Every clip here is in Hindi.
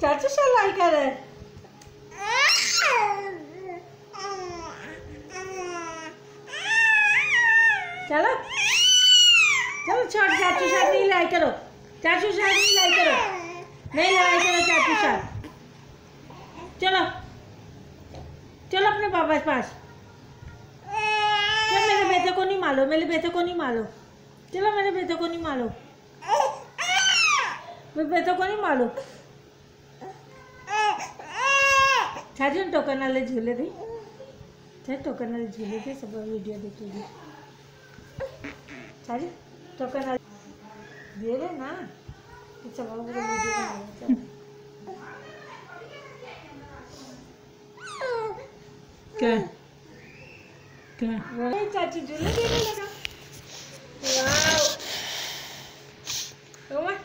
चाचू शलाई कर रहे। चलो चलो छोड़, चाचू साथ नहीं लाई करो, चाचू साथ नहीं लाई करो, नहीं लड़ाई करो चाचू साथ। चलो चलो अपने पापा के पास। चलो मेरे बेटे को नहीं मारो, मेरे बेटे को नहीं मारो, चलो मेरे बेटे को नहीं मारो, मेरे बेटे को नहीं मारो। छाजी टोकन वाले झूले दी, टोकन वाले झूले थे, सब वीडियो देखेगी। छाजी टोकन वाले दे रहे ना, सब वीडियो बना। क्या क्या चाची झूले देने लगा। वाह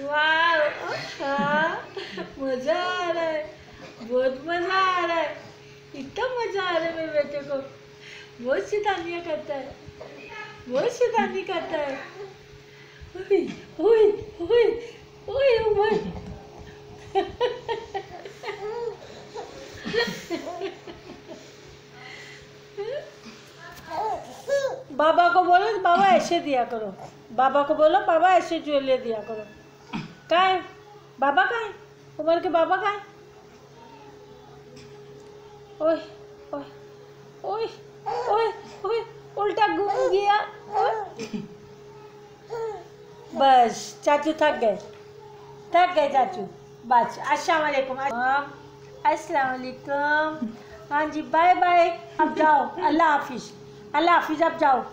वाह, मजा आ रहा है, बहुत मजा आ रहा है, इतना मजा आ रहा है मेरे बेटे को। बहुत शैतानियाँ करता है, बहुत शैतानी करता है। ओए ओए ओए ओए ओए बाबा को बोलो बाबा ऐसे दिया करो, बाबा को बोलो बाबा ऐसे झूले दिया करो। कहाँ है बाबा, कहाँ है उमर के बाबा, कहाँ है? ओए ओए ओए ओए ओए, उल्टा घूम गया। बस चाचू थक गए चाचू, बस। अस्सलाम वालेकुम, अस्सलाम वालेकुम। हाँ जी, बाय बाय, अब जाओ, अल्लाह हाफिज, अल्लाह हाफिज, अब जाओ।